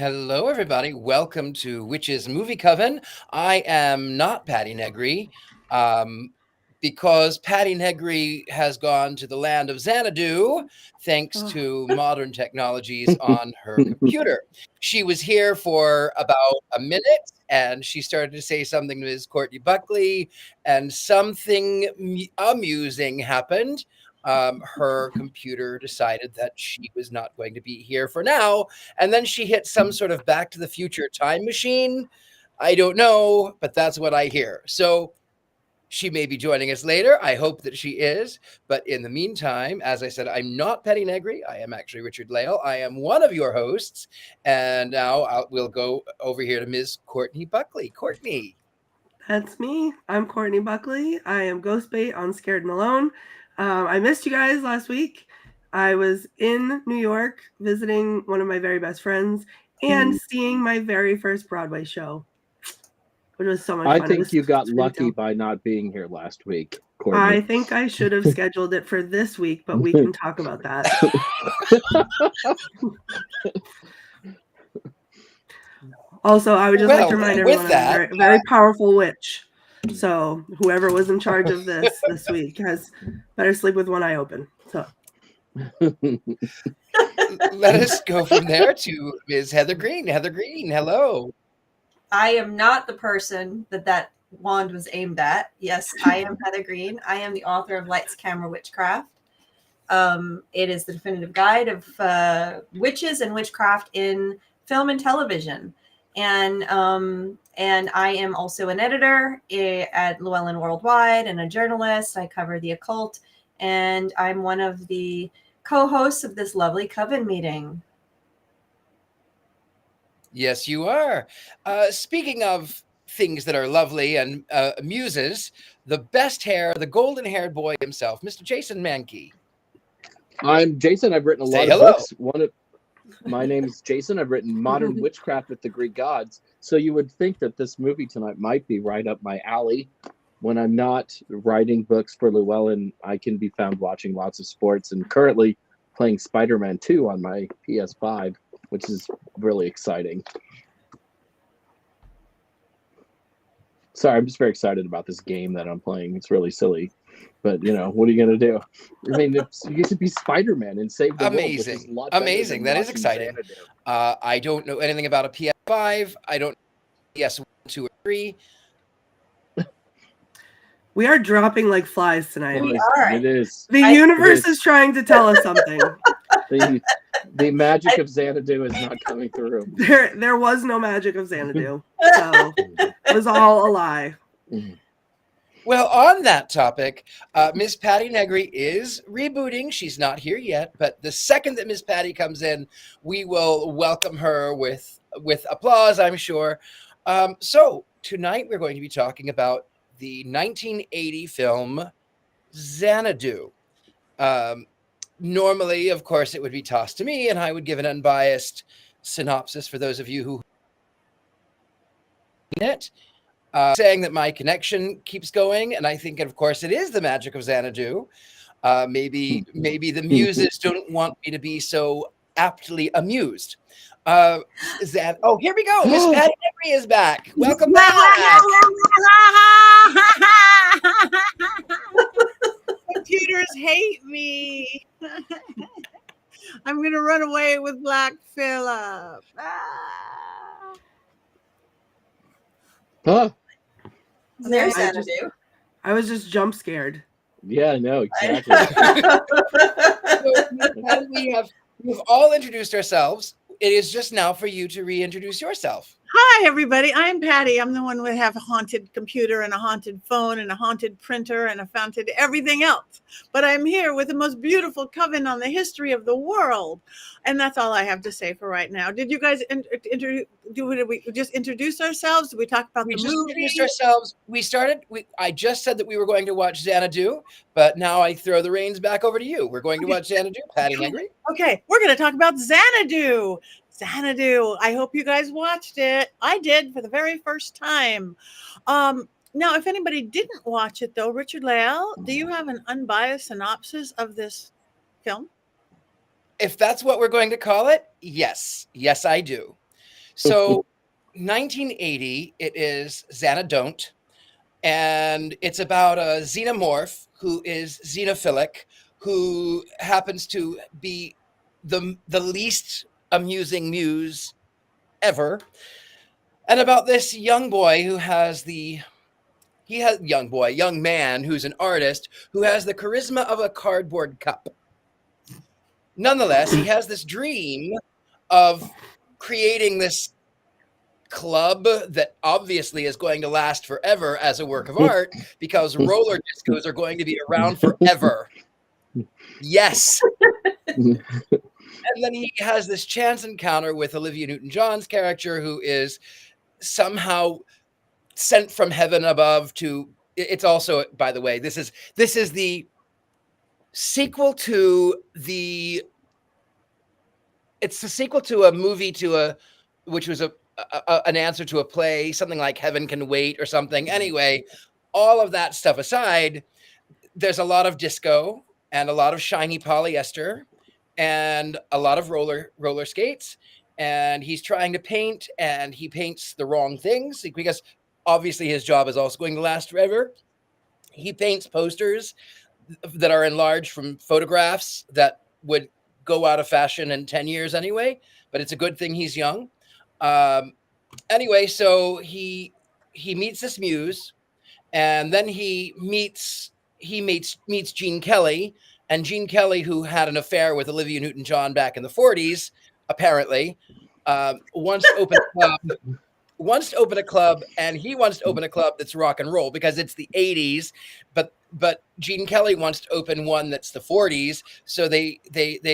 Hello, everybody. Welcome to Witches Movie Coven. I am not Patty Negri um, because Patty Negri has gone to the land of Xanadu thanks Oh, to modern technologies on her computer. She was here for about a minute and she started to say something to Ms. Courtney Buckley, and something amusing happened. Her computer decided that she was not going to be here for now, and then she hit some sort of Back to the Future time machine. I don't know, but that's what I hear. So she may be joining us later. I hope that she is. But in the meantime, as I said, I'm not Petty Negri. I am actually Richard Lale. I am one of your hosts. And now we'll go over here to Ms. Courtney Buckley. Courtney. that's me. I'm Courtney Buckley. I am Ghostbait on Scared and Alone. I missed you guys last week. I was in New York visiting one of my very best friends and seeing my very first Broadway show, which was so much I fun. think you got It's lucky retail. by not being here last week, I Courtney. think I should have scheduled it for this week, but we can talk about that. Also, I would just like to remind everyone I'm a very, very powerful witch. So whoever was in charge of this week has better sleep with one eye open. So let us go from there to Ms. Heather Green. Heather Green, hello. I am not the person that wand was aimed at. Yes, I am Heather Green. I am the author of Lights, Camera, Witchcraft. It is the definitive guide of witches and witchcraft in film and television. And I am also an editor at Llewellyn Worldwide and a journalist. I cover the occult, and I'm one of the co-hosts of this lovely coven meeting. Yes, you are. Speaking of things that are lovely and muses, the best hair, the golden-haired boy himself, Mr. Jason Mankey. I'm Jason. I've written a lot of books. My name is Jason. I've written Modern Witchcraft with the Greek Gods. So you would think that this movie tonight might be right up my alley. When I'm not writing books for Llewellyn, I can be found watching lots of sports and currently playing Spider-Man 2 on my PS5, which is really exciting. Sorry, I'm just very excited about this game that I'm playing. It's really silly. But, what are you going to do? I mean, you get to be Spider-Man and save the world. Amazing. Amazing. That is exciting. I don't know anything about a PS5. I don't know PS1, 2, or 3. we are dropping like flies tonight. It is. The universe is trying to tell us something. The magic of Xanadu is not coming through. There was no magic of Xanadu. So it was all a lie. Well, on that topic, Miss Patty Negri is rebooting. She's not here yet, but the second that Miss Patty comes in, we will welcome her with applause, I'm sure. So tonight we're going to be talking about the 1980 film Xanadu. Normally, of course, it would be tossed to me, and I would give an unbiased synopsis for those of you who it. Saying that my connection keeps going, and I think, of course, it is the magic of Xanadu. Maybe the muses don't want me to be so aptly amused. Oh, here we go. Miss Patty Negri is back. Welcome back. Computers hate me. I'm going to run away with Black Phillip. Huh. There's Xanadu. I was just jump scared. Yeah, no, exactly. So, we've all introduced ourselves. It is just now for you to reintroduce yourself. Hi, everybody. I'm Patty. I'm the one who have a haunted computer and a haunted phone and a haunted printer and a haunted everything else. But I'm here with the most beautiful coven on the history of the world. And that's all I have to say for right now. Did you guys did we just introduce ourselves? Did we talk about the movie? Introduced ourselves. I just said that we were going to watch Xanadu, but now I throw the reins back over to you. We're going to watch Xanadu. Patty Negri. Okay, we're going to talk about Xanadu. Xanadu. I hope you guys watched it. I did for the very first time. Now, if anybody didn't watch it, though, Richard Lale, do you have an unbiased synopsis of this film? If that's what we're going to call it, yes. Yes, I do. So 1980, it is Xanadu, and it's about a xenomorph who is xenophilic, who happens to be the least amusing muse ever, and about this young boy who has young man who's an artist who has the charisma of a cardboard cup. Nonetheless, he has this dream of creating this club that obviously is going to last forever as a work of art, because roller discos are going to be around forever. Yes. And then he has this chance encounter with Olivia Newton-John's character, who is somehow sent from heaven above to. It's also, by the way, this is the sequel to the. It's the sequel to a movie which was an answer to a play, something like Heaven Can Wait or something. Anyway, all of that stuff aside, there's a lot of disco and a lot of shiny polyester and a lot of roller skates. And he's trying to paint, and he paints the wrong things because obviously his job is also going to last forever. He paints posters that are enlarged from photographs that would go out of fashion in 10 years anyway, but it's a good thing he's young. Anyway, so he meets this muse, and then he meets Gene Kelly, and Gene Kelly, who had an affair with Olivia Newton-John back in the 40s, apparently, wants to open a club, and he wants to open a club that's rock and roll because it's the 80s, but Gene Kelly wants to open one that's the 40s. So they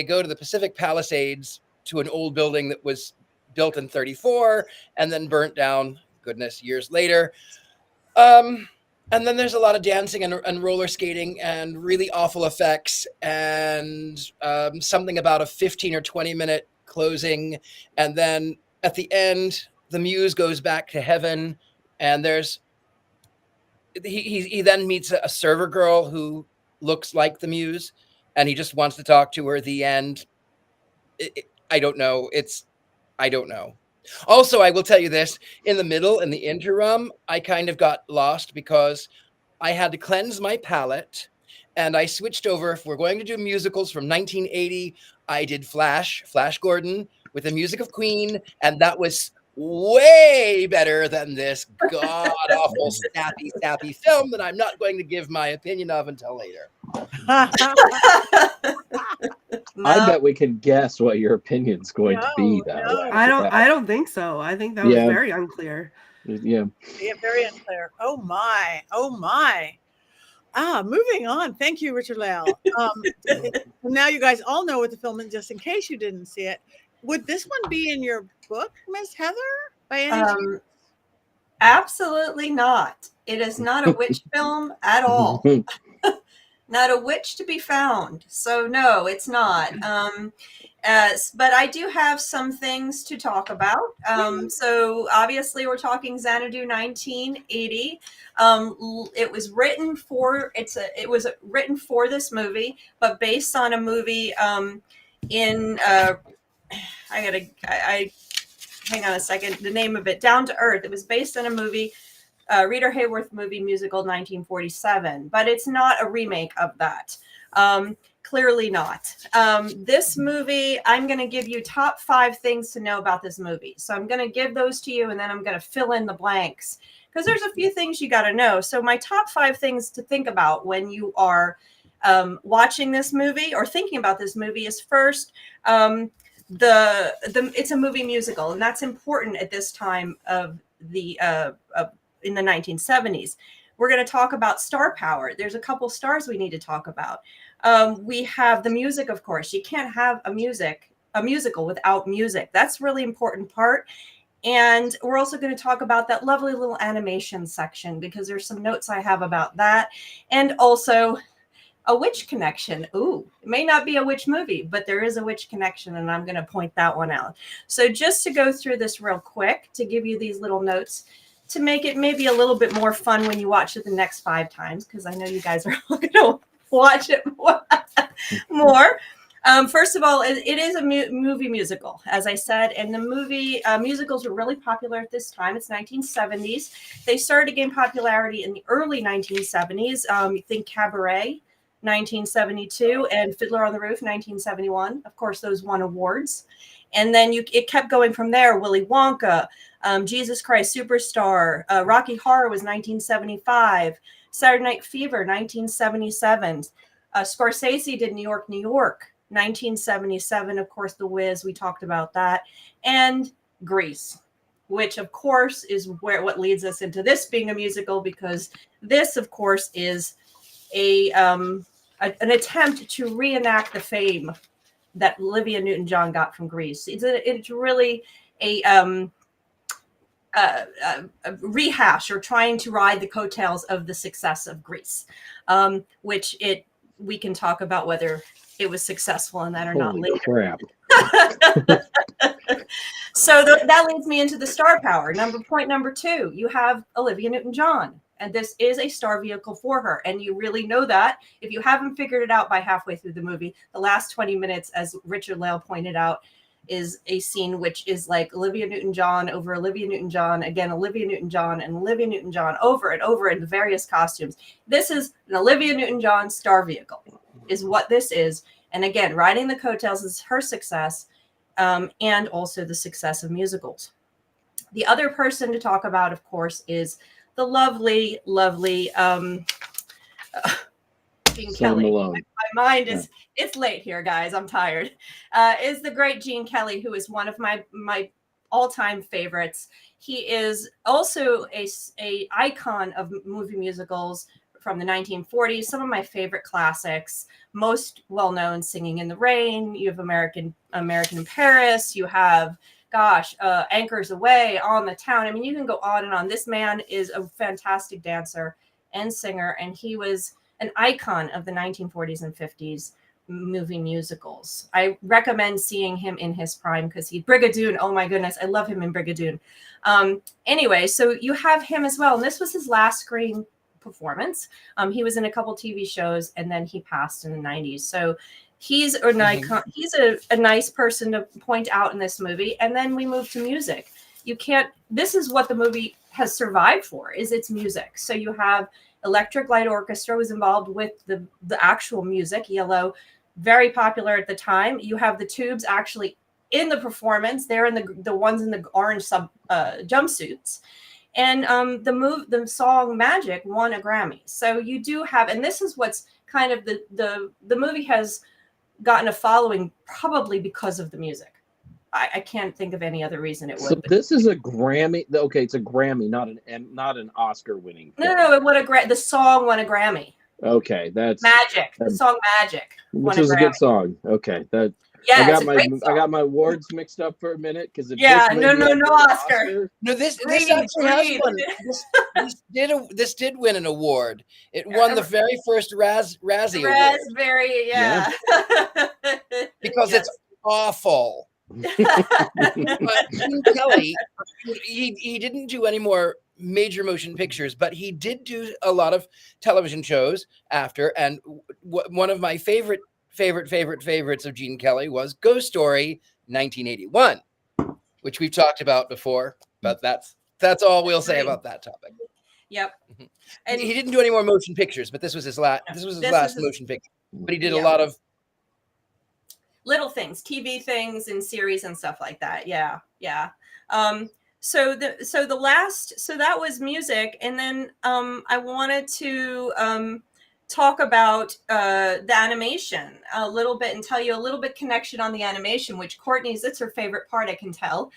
go to the Pacific Palisades, to an old building that was built in 1934 and then burnt down, goodness, years later. And then there's a lot of dancing and roller skating and really awful effects, and something about a 15 or 20 minute closing. And then at the end, the muse goes back to heaven, and he then meets a server girl who looks like the muse, and he just wants to talk to her at the end. I don't know. I don't know. Also, I will tell you this, in the middle, in the interim, I kind of got lost because I had to cleanse my palate, and I switched over. If we're going to do musicals from 1980, I did Flash Gordon with the music of Queen, and that was way better than this god-awful, sappy film that I'm not going to give my opinion of until later. I bet we can guess what your opinion's going to be, though. No. I don't think so. I think that was very unclear. Yeah, very unclear. Oh my. Moving on. Thank you, Richard Lale. Now you guys all know what the film is, just in case you didn't see it. Would this one be in your book, Miss Heather? By any chance? Absolutely not. It is not a witch film at all. Not a witch to be found. So no, it's not. But I do have some things to talk about. So obviously we're talking Xanadu 1980. It was written for this movie, but based on a movie hang on a second. The name of it, Down to Earth. It was based on a movie, Rita Hayworth movie musical 1947, but it's not a remake of that. Clearly not. This movie, I'm going to give you top 5 things to know about this movie. So I'm going to give those to you, and then I'm going to fill in the blanks because there's a few things you got to know. So my top 5 things to think about when you are watching this movie or thinking about this movie is first, it's a movie musical, and that's important at this time of in the 1970s. We're going to talk about star power. There's a couple stars we need to talk about. We have the music, of course. You can't have a musical without music. That's a really important part. And we're also going to talk about that lovely little animation section because there's some notes I have about that. And also a witch connection. Ooh, it may not be a witch movie, but there is a witch connection, and I'm going to point that one out. So just to go through this real quick, to give you these little notes, to make it maybe a little bit more fun when you watch it the next 5 times, because I know you guys are going to watch it more. First of all, it is a movie musical, as I said, and the movie musicals were really popular at this time. It's 1970s. They started to gain popularity in the early 1970s. You think Cabaret, 1972, and Fiddler on the Roof, 1971. Of course, those won awards. And then it kept going from there. Willy Wonka, Jesus Christ Superstar, Rocky Horror was 1975, Saturday Night Fever, 1977. Scorsese did New York, New York, 1977. Of course, The Wiz, we talked about that. And Grease, which of course is what leads us into this being a musical, because this, of course, is an attempt to reenact the fame that Olivia Newton-John got from Grease. It's really a rehash, or trying to ride the coattails of the success of Grease, which we can talk about whether it was successful in that or not later. Crap. So that leads me into the star power. Point number 2, you have Olivia Newton-John, and this is a star vehicle for her. And you really know that if you haven't figured it out by halfway through the movie. The last 20 minutes, as Richard Lale pointed out, is a scene which is like Olivia Newton-John over Olivia Newton-John, again, Olivia Newton-John and Olivia Newton-John over and over in the various costumes. This is an Olivia Newton-John star vehicle, is what this is. And again, riding the coattails is her success, and also the success of musicals. The other person to talk about, of course, is the lovely, lovely Gene Kelly. My mind is, it's late here, guys. I'm tired. Is the great Gene Kelly, who is one of my all-time favorites. He is also a icon of movie musicals from the 1940s. Some of my favorite classics, most well-known, Singing in the Rain. You have American in Paris. You have, Anchors Away, On the Town. I mean, you can go on and on. This man is a fantastic dancer and singer, and he was an icon of the 1940s and 50s movie musicals. I recommend seeing him in his prime, because Brigadoon, oh my goodness, I love him in Brigadoon. Anyway, so you have him as well, and this was his last screen performance. He was in a couple TV shows, and then he passed in the 90s. So he's an icon. He's a nice person to point out in this movie. And then we move to music. This is what the movie has survived for, is its music. So you have Electric Light Orchestra was involved with the actual music. Yellow, very popular at the time. You have the Tubes actually in the performance. They're in the ones in the orange jumpsuits. And the song Magic won a Grammy. So you do have, and this is what's kind of the movie has gotten a following, probably because of the music. I can't think of any other reason it would. So this is a Grammy. Okay, it's a Grammy, not an Oscar-winning film. No, it won the song won a Grammy. Okay, that's Magic. The song Magic, which is a good song. Okay, that. Yeah, I got my awards mixed up for a minute, because no Oscar. No, this actually has one. This did win an award. It won the very first Razzie Award. Raspberry, yeah. Because it's awful. But Gene Kelly, he didn't do any more major motion pictures, but he did do a lot of television shows after. And one of my favorites of Gene Kelly was Ghost Story 1981, which we've talked about before, but that's all we'll say about that topic. Yep. And he didn't do any more motion pictures, but this was his last motion picture. But he did a lot of little things, TV things and series and stuff like that. Yeah. So that was music. And then I wanted to talk about the animation a little bit and tell you a little bit connection on the animation, which that's her favorite part, I can tell.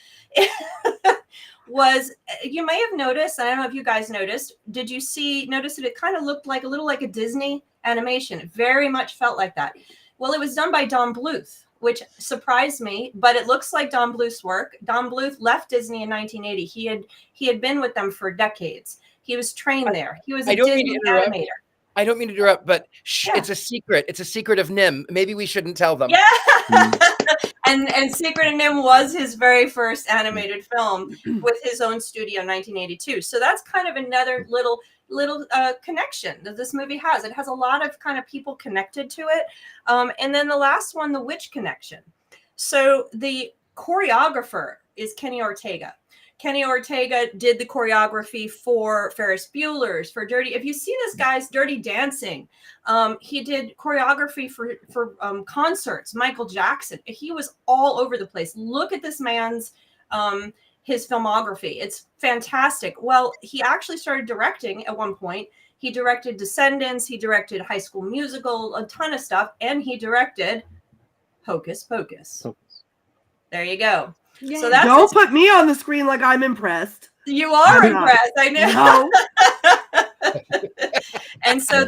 Was, you may have noticed, I don't know if you guys noticed, notice that it kind of looked like a little like a Disney animation. It very much felt like that. Well, it was done by Don Bluth, which surprised me, but it looks like Don Bluth's work. Don Bluth left Disney in 1980. He had been with them for decades. He was trained there. He was a Disney animator. I don't mean to interrupt, but it's a secret. It's a secret of NIMH. Maybe we shouldn't tell them. Yeah. And Secret of NIMH was his very first animated film with his own studio in 1982. So that's kind of another little little connection that this movie has. It has a lot of kind of people connected to it. And then the last one, the witch connection. So the choreographer is Kenny Ortega. Kenny Ortega did the choreography for Ferris Bueller's, for Dirty. If you see this guy's Dirty Dancing, he did choreography for concerts. Michael Jackson. He was all over the place. Look at this man's his filmography. It's fantastic. Well, he actually started directing at one point. He directed Descendants. He directed High School Musical, a ton of stuff, and he directed Hocus Pocus. There you go. Yeah. So that's Don't put me on the screen like I'm impressed. You are I'm not. impressed. I know. No. And so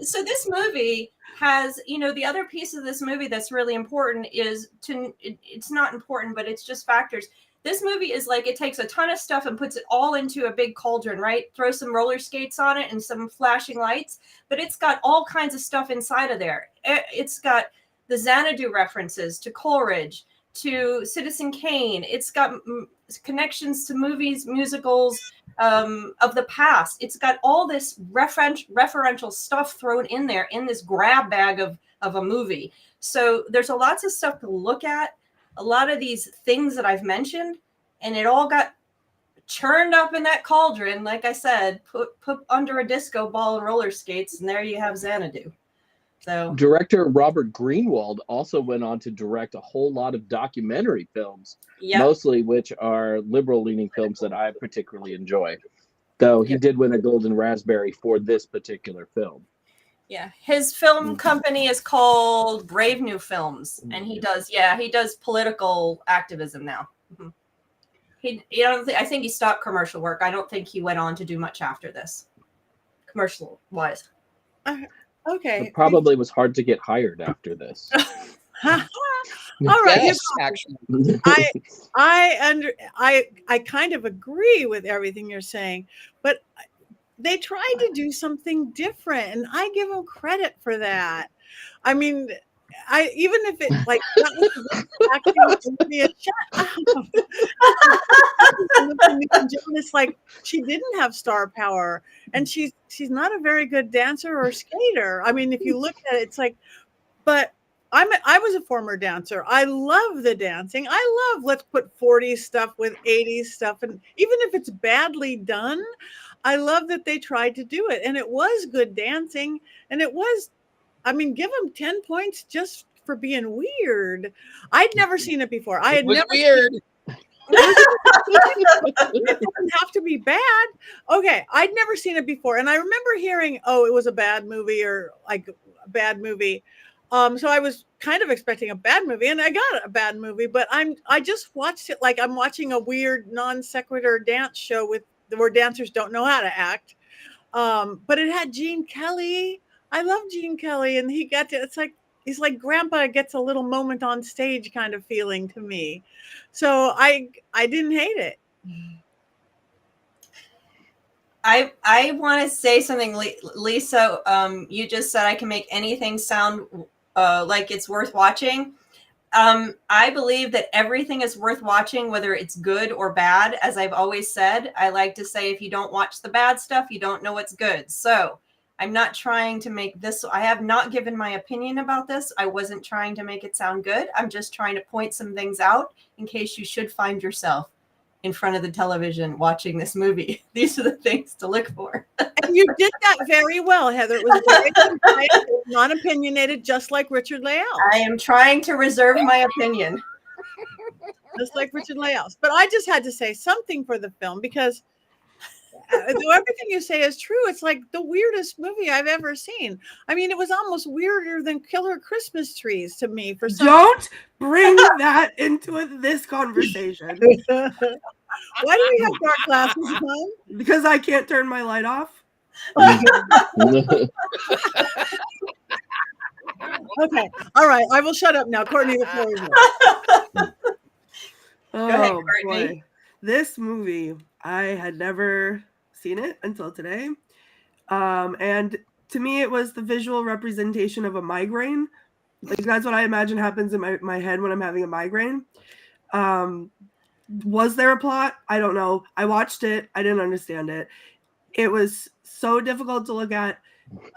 so this movie has, the other piece of this movie that's really important is it's not important, but it's just factors. This movie is like, it takes a ton of stuff and puts it all into a big cauldron, right? Throw some roller skates on it and some flashing lights, but it's got all kinds of stuff inside of there. It's got the Xanadu references to Coleridge, to Citizen Kane. It's got connections to movies, musicals of the past. It's got all this referential stuff thrown in there in this grab bag of a movie. So there's lots of stuff to look at, a lot of these things that I've mentioned, and it all got churned up in that cauldron, like I said, put under a disco ball and roller skates, and there you have Xanadu. So Director Robert Greenwald also went on to direct a whole lot of documentary films, mostly which are liberal-leaning films that I particularly enjoy. Though he did win a Golden Raspberry for this particular film. Yeah, his film company is called Brave New Films, and he does political activism now. I think he stopped commercial work. I don't think he went on to do much after this, commercial wise. Okay. It probably was hard to get hired after this. All right. Yes, actually. I kind of agree with everything you're saying, but they tried to do something different, and I give them credit for that. I mean, even if it like that was shut up. She didn't have star power, and she's not a very good dancer or skater. I mean, if you look at it, it's like, but I was a former dancer. I love the dancing. I love let's put 40s stuff with 80s stuff, and even if it's badly done, I love that they tried to do it, and it was good dancing, and it was. I mean, give them 10 points just for being weird. I'd never seen it before. I had never weird. It doesn't have to be bad. Okay, I'd never seen it before, and I remember hearing, "Oh, it was a bad movie," or like a bad movie. So I was kind of expecting a bad movie, and I got a bad movie. But I just watched it like I'm watching a weird non sequitur dance show where dancers don't know how to act. But it had Gene Kelly. I love Gene Kelly, and he got to. It's like he's like Grandpa gets a little moment on stage kind of feeling to me. So I didn't hate it. I want to say something, Lisa. You just said I can make anything sound like it's worth watching. I believe that everything is worth watching, whether it's good or bad. As I've always said, I like to say, if you don't watch the bad stuff, you don't know what's good. So I'm not trying to make this. I have not given my opinion about this. I wasn't trying to make it sound good. I'm just trying to point some things out in case you should find yourself in front of the television watching this movie. These are the things to look for. And you did that very well, Heather. It was very concise, non-opinionated, just like Richard Layall. I am trying to reserve my opinion. Just like Richard Layall. But I just had to say something for the film because though everything you say is true, it's like the weirdest movie I've ever seen. I mean, it was almost weirder than Killer Christmas Trees to me. Don't bring that into this conversation. Why do you have dark glasses on? Because I can't turn my light off. Okay. All right. I will shut up now. Courtney, the floor is yours. Oh, Go ahead, Courtney. boy. This movie, I had never seen it until today. And to me, it was the visual representation of a migraine. Like, that's what I imagine happens in my head when I'm having a migraine. Was there a plot? I don't know. I watched it. I didn't understand it. It was so difficult to look at.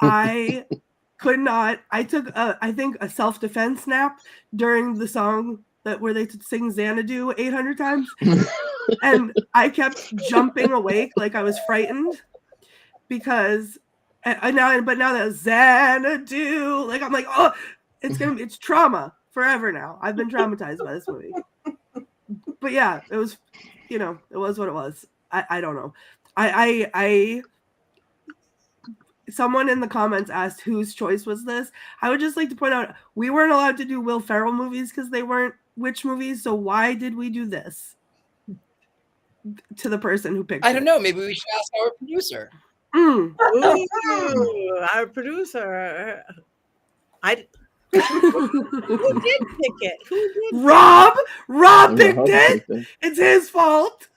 I could not. I took I think a self-defense nap during the song where they sing Xanadu 800 times, and I kept jumping awake like I was frightened because now that Xanadu, like I'm like, oh, it's trauma forever now. I've been traumatized by this movie. But yeah, it was, it was what it was. I don't know. I someone in the comments asked whose choice was this. I would just like to point out we weren't allowed to do Will Ferrell movies because they weren't witch movies. So why did we do this to the person who picked it? I don't know. Maybe we should ask our producer. Ooh, our producer. Who did pick it? Who did? Rob picked it. It's his fault.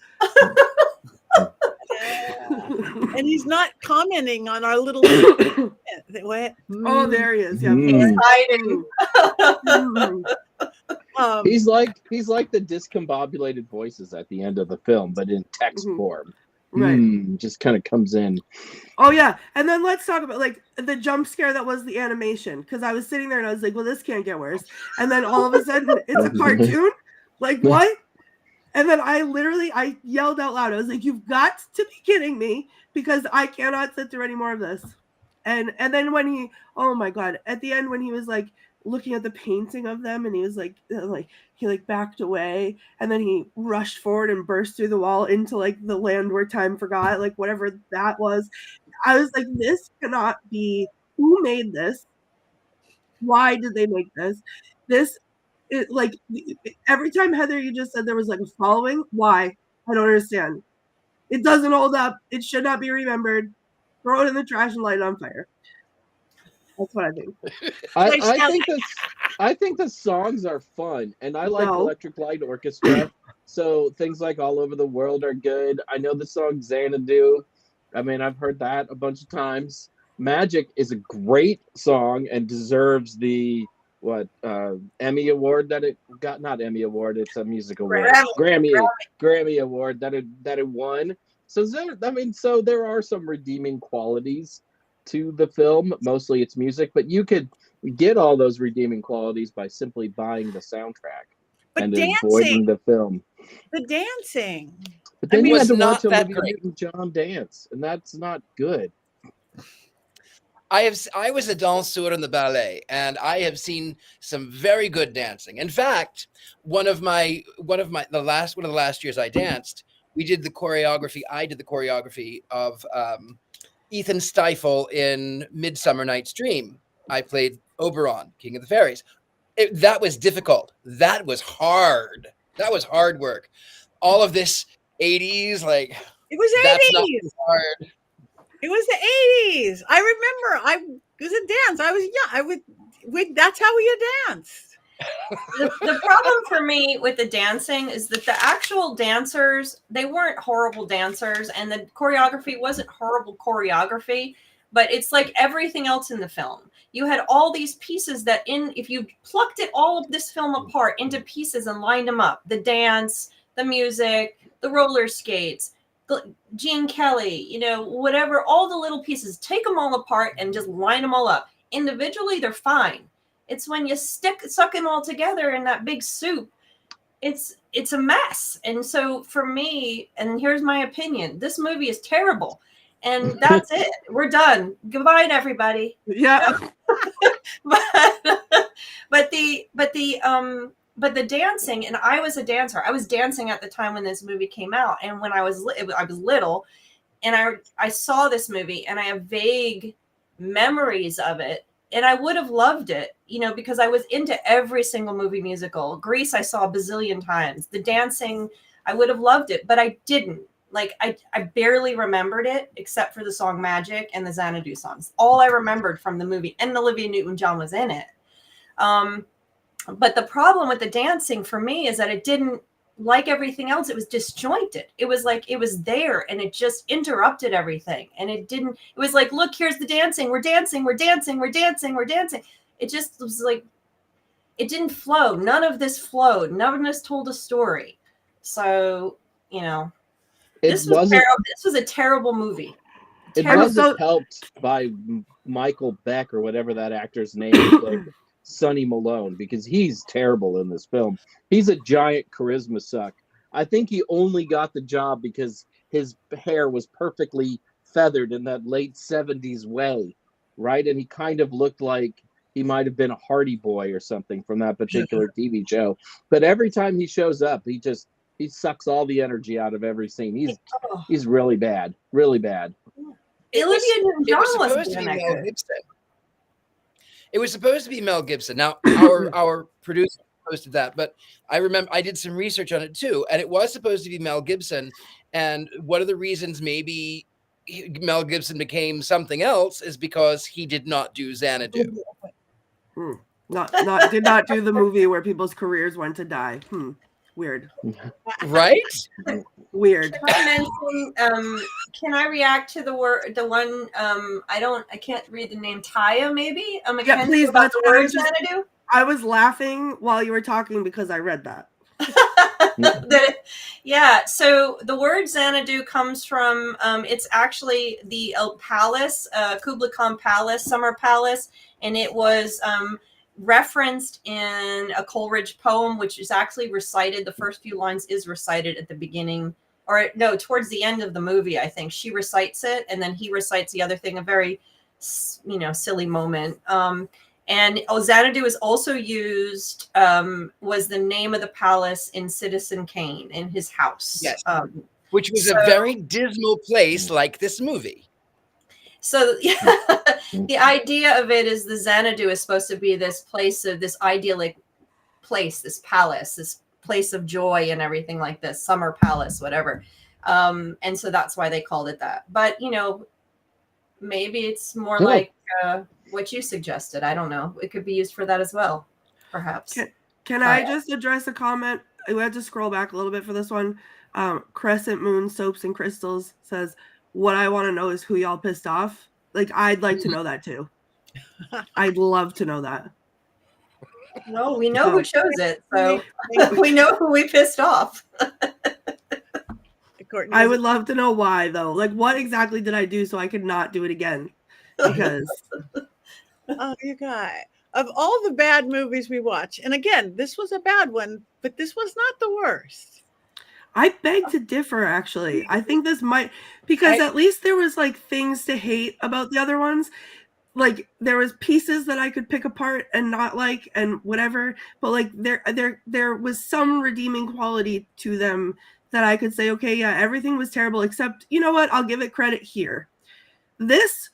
And he's not commenting on our little. Oh, there he is. Yeah, he's hiding. He's like the discombobulated voices at the end of the film, but in text form. Right. Just kind of comes in. Oh yeah, and then let's talk about like the jump scare that was the animation, because I was sitting there and I was like, well, this can't get worse. And then all of a sudden it's a cartoon. Like what? And then I yelled out loud. I was like, you've got to be kidding me, because I cannot sit through any more of this. And then when he, oh my God, at the end when he was like looking at the painting of them and he was like he backed away and then he rushed forward and burst through the wall into like the land where time forgot, like whatever that was. I was like, this cannot be. Who made this? Why did they make this? Every time, Heather, you just said there was like a following. Why? I don't understand. It doesn't hold up. It should not be remembered. Throw it in the trash and light it on fire. That's what I think. I think the songs are fun, and I like Electric Light Orchestra. So things like All Over the World are good. I know the song Xanadu. I mean, I've heard that a bunch of times. Magic is a great song and deserves the Emmy Award that it got. Not Emmy Award, it's a music award. Grammy Award that it won. So there are some redeeming qualities to the film. Mostly it's music, but you could get all those redeeming qualities by simply buying the soundtrack and avoiding the film. The dancing. But then you had to watch Olivia Newton-John dance, and that's not good. I was a danseur in the ballet, and I have seen some very good dancing. In fact, one of the last years I danced, I did the choreography of Ethan Stifle in Midsummer Night's Dream. I played Oberon, King of the Fairies. That was difficult. That was hard. That was hard work. All of this 80s, like it was 80s. That's not hard. It was the 80s. I remember. It was a dance. I was young. That's how we danced. The problem for me with the dancing is that the actual dancers, they weren't horrible dancers, and the choreography wasn't horrible choreography, but it's like everything else in the film. You had all these pieces that if you plucked all of this film apart into pieces and lined them up, the dance, the music, the roller skates, Gene Kelly, whatever, all the little pieces, take them all apart and just line them all up. Individually, they're fine. It's when you suck them all together in that big soup, it's a mess. And so for me, and here's my opinion, this movie is terrible. And that's it. We're done. Goodbye, everybody. Yeah. But the dancing, and I was a dancer. I was dancing at the time when this movie came out, and when I was little, and I saw this movie, and I have vague memories of it, and I would have loved it, because I was into every single movie musical. Grease, I saw a bazillion times. The dancing, I would have loved it, but I didn't. Like, I barely remembered it, except for the song Magic and the Xanadu songs. All I remembered from the movie, and Olivia Newton-John was in it. But the problem with the dancing for me is that it didn't, like everything else, it was disjointed. It was like, it was there and it just interrupted everything. And it was like, look, here's the dancing. We're dancing. It just was like, it didn't flow. None of this flowed. None of this told a story. So, this was a terrible movie. It wasn't helped by Michael Beck or whatever that actor's name is, like Sonny Malone, because he's terrible in this film. He's a giant charisma suck. I think he only got the job because his hair was perfectly feathered in that late 70s way, right? And he kind of looked like he might have been a Hardy Boy or something from that particular TV show. But every time he shows up, he sucks all the energy out of every scene. He's really bad, really bad. Olivia Newton-John was supposed to be Mel Gibson. It was supposed to be Mel Gibson. Now, our producer posted that, but I remember I did some research on it too, and it was supposed to be Mel Gibson. And one of the reasons maybe Mel Gibson became something else is because he did not do Xanadu. Did not do the movie where people's careers went to die. Weird. Right? Weird. Can I mention, can I react to the one, I can't read the name, Taya, maybe? Yeah, please. About the word Xanadu? I was laughing while you were talking because I read that. Yeah, so the word Xanadu comes from, it's actually the palace, Kublai Khan Palace, Summer Palace, and it was referenced in a Coleridge poem, which is actually recited. The first few lines is recited at the beginning, or no, towards the end of the movie, I think. She recites it, and then he recites the other thing, a very, silly moment. And Xanadu is also used, was the name of the palace in Citizen Kane, in his house. Yes. Which was a very dismal place, like this movie. So the idea of it is the Xanadu is supposed to be this place of this idyllic place, this palace, this place of joy and everything like this, summer palace, whatever. And so that's why they called it that. But, maybe it's more like what you suggested. I don't know. It could be used for that as well, perhaps. Can I just address a comment? We had to scroll back a little bit for this one. Crescent Moon Soaps and Crystals says, what I want to know is who y'all pissed off. Like, I'd like to know that too. I'd love to know that. No, we know who chose it, so we know who we pissed off. I would love to know why, though. Like, what exactly did I do so I could not do it again? Because oh, you guys, of all the bad movies we watch, and again, this was a bad one, but this was not the worst. I beg to differ, actually. I think this might, because at least there was like things to hate about the other ones. Like, there was pieces that I could pick apart and not like and whatever, but like there was some redeeming quality to them that I could say, okay, yeah, everything was terrible, except, you know what, I'll give it credit here. This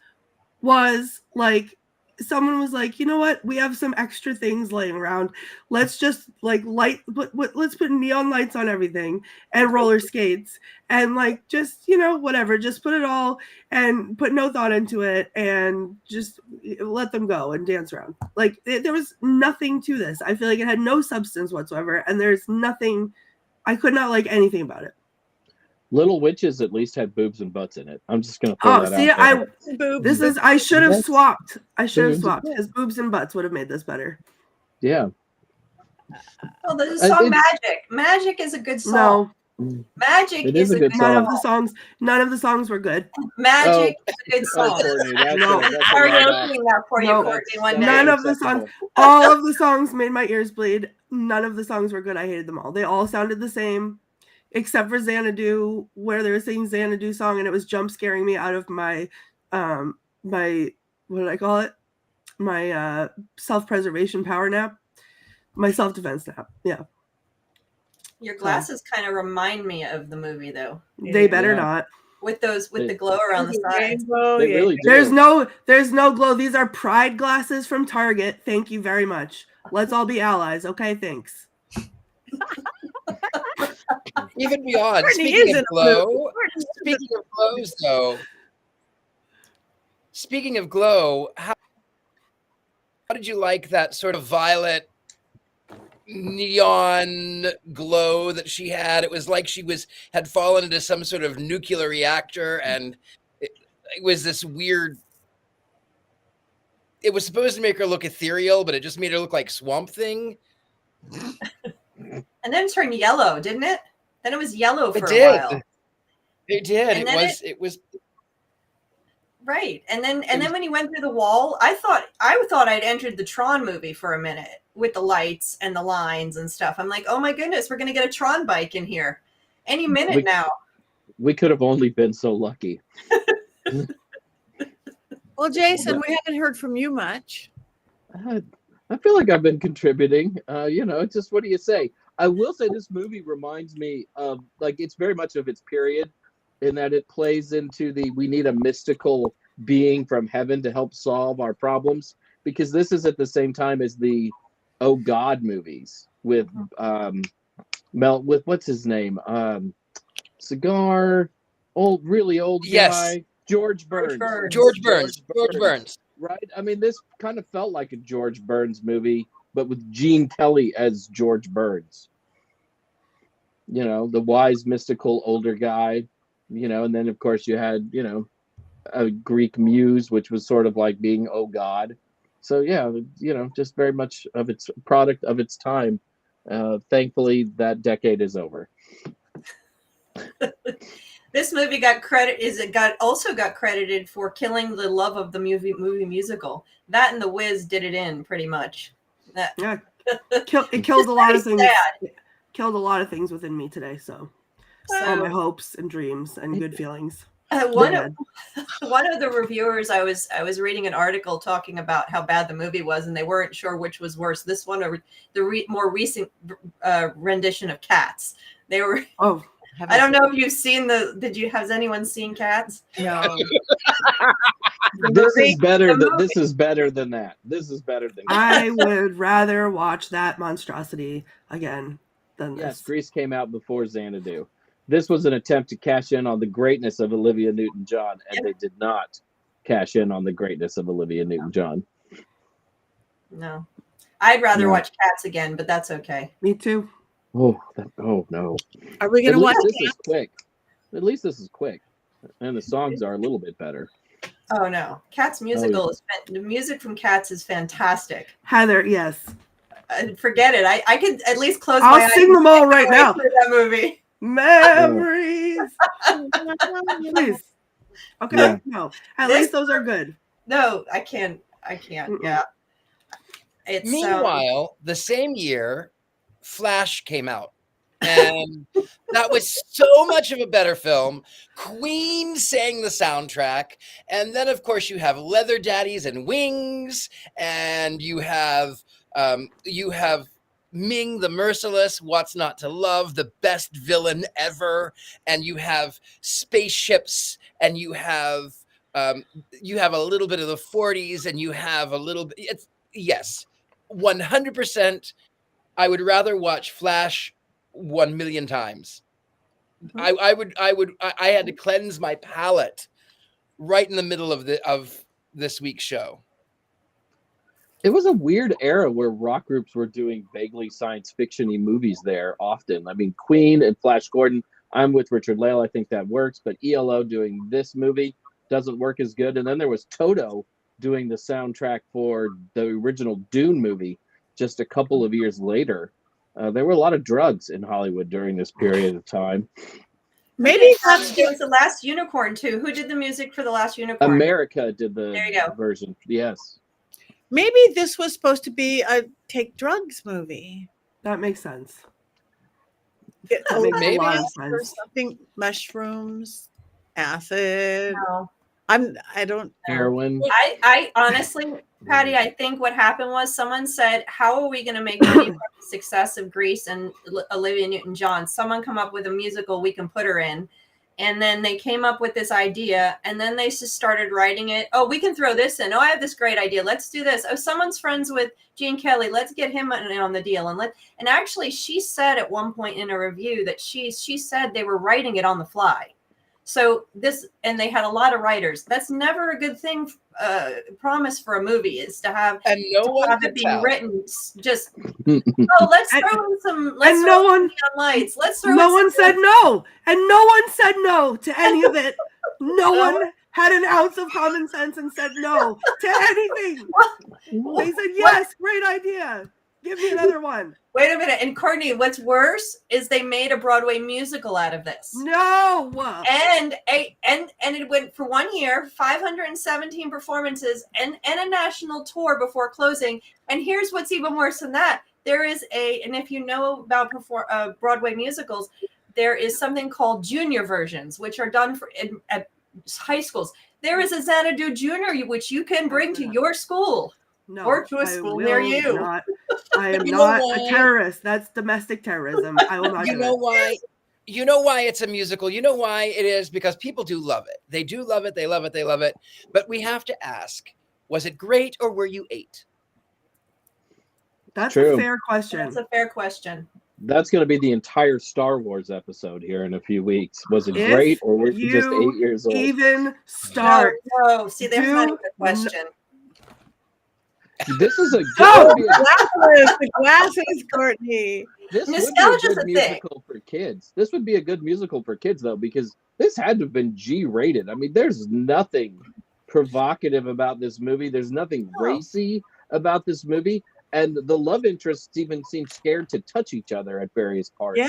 was like, someone was like, you know what, we have some extra things laying around. Let's just like let's put neon lights on everything and roller skates and like just, whatever, just put it all and put no thought into it and just let them go and dance around. Like, there was nothing to this. I feel like it had no substance whatsoever, and there's nothing, I could not like anything about it. Little Witches at least had boobs and butts in it. I'm just gonna throw that out there. I should have swapped. Because boobs and butts would have made this better. Yeah. Well, there's a song Magic. Magic is a good song. No. Magic is a good song. None of the songs were good. Magic is a good song. Karaokeing that for you, Courtney, one day. None of the songs. All of the songs made my ears bleed. None of the songs were good. I hated them all. They all sounded the same. Except for Xanadu, where they were singing Xanadu song, and it was jump scaring me out of my, my, what did I call it? My self-preservation power nap, my self-defense nap. Yeah. Your glasses kind of remind me of the movie, though. They better not. With the glow around the sides. They really do. There's no glow. These are Pride glasses from Target. Thank you very much. Let's all be allies. Okay, thanks. Even beyond, speaking of glow, how did you like that sort of violet neon glow that she had? It was like she had fallen into some sort of nuclear reactor, and it was this weird. It was supposed to make her look ethereal, but it just made her look like Swamp Thing. And then it turned yellow, didn't it? Then it was yellow for a while. It did. And it was. Right. And then when he went through the wall, I thought I'd entered the Tron movie for a minute with the lights and the lines and stuff. I'm like, oh my goodness, we're gonna get a Tron bike in here any minute now. We could have only been so lucky. Well, Jason, we haven't heard from you much. I feel like I've been contributing. Just what do you say? I will say this movie reminds me of, like, it's very much of its period in that it plays into we need a mystical being from heaven to help solve our problems, because this is at the same time as the Oh God movies with with what's his name? Really old guy. George Burns. George Burns. Right? I mean, this kind of felt like a George Burns movie, but with Gene Kelly as George Burns. The wise, mystical older guy, and then of course you had, a Greek muse, which was sort of like being oh God. So yeah, just very much of its product of its time. Thankfully, that decade is over. This movie also got credited for killing the love of the movie musical. That and The Wiz did it in pretty much. Yeah, it killed a lot of things. Killed a lot of things within me today. So all my hopes and dreams and good feelings. One of the reviewers, I was reading an article talking about how bad the movie was, and they weren't sure which was worse, this one or the more recent rendition of Cats. They were. Oh, I don't know if you've seen has anyone seen Cats? No. This is better than that. This is better than that. I would rather watch that monstrosity again than this. Yes, Grease came out before Xanadu. This was an attempt to cash in on the greatness of Olivia Newton-John, and they did not cash in on the greatness of Olivia Newton-John. No. I'd rather watch Cats again, but that's okay. Me too. Oh no. Are we going to watch this? Is quick. At least this is quick. And the songs are a little bit better. Oh no. Cats musical the music from Cats is fantastic. Heather, yes. Forget it. I could at least close my eyes. I'll sing them all right now. That movie. Memories. Please. Okay. Yeah. No. At least those are good. No, I can't. Yeah. Meanwhile, the same year, Flash came out. And that was so much of a better film. Queen sang the soundtrack. And then, of course, you have Leather Daddies and Wings. And you have Ming the Merciless, What's Not to Love, the best villain ever. And you have spaceships, and you have a little bit of the 40s, and you have a little bit. Yes, 100%. I would rather watch Flash 1 million times. I had to cleanse my palate right in the middle of this week's show. It was a weird era where rock groups were doing vaguely science fiction-y movies there often. I mean, Queen and Flash Gordon, I'm with Richard Lale. I think that works, but ELO doing this movie doesn't work as good. And then there was Toto doing the soundtrack for the original Dune movie just a couple of years later. There were a lot of drugs in Hollywood during this period of time. Maybe it was The Last Unicorn too. Who did the music for The Last Unicorn? America did the version. Yes. Maybe this was supposed to be a take drugs movie. That makes sense. Maybe or something, mushrooms, acid. No. I don't heroin. I honestly, Patty, I think what happened was someone said, how are we going to make money from the success of Grease and Olivia Newton-John? Someone come up with a musical we can put her in. And then they came up with this idea, and then they just started writing it. Oh, we can throw this in. Oh, I have this great idea. Let's do this. Oh, someone's friends with Gene Kelly. Let's get him in on the deal. And actually, she said at one point in a review that she said they were writing it on the fly. So and they had a lot of writers. That's never a good thing. Promise for a movie is to have it being written. Just let's throw in some. Let's throw neon lights. Let's throw. No one said no, and no one said no to any of it. No one had an ounce of common sense and said no to anything. They said yes, great idea. Give me another one. Wait a minute. And Courtney, what's worse is they made a Broadway musical out of this. No. And it went for 1 year, 517 performances, and a national tour before closing. And here's what's even worse than that. There is and if you know about Broadway musicals, there is something called junior versions, which are done at high schools. There is a Xanadu Junior, which you can bring to your school. No, or to a school near you. I am not a terrorist. That's domestic terrorism. I will not. You know why? You know why it's a musical. You know why it is, because people do love it. They do love it. They love it. They love it. But we have to ask: was it great, or were you 8? That's True. A fair question. That's a fair question. That's going to be the entire Star Wars episode here in a few weeks. Was it great, or were you just 8 years old? Even start. No. See, there's not even a question. This is a good the glasses, Courtney. This Nostalgia's would be a good musical for kids. This would be a good musical for kids, though, because this had to have been G-rated. I mean, there's nothing provocative about this movie. There's nothing racy about this movie. And the love interests even seem scared to touch each other at various parts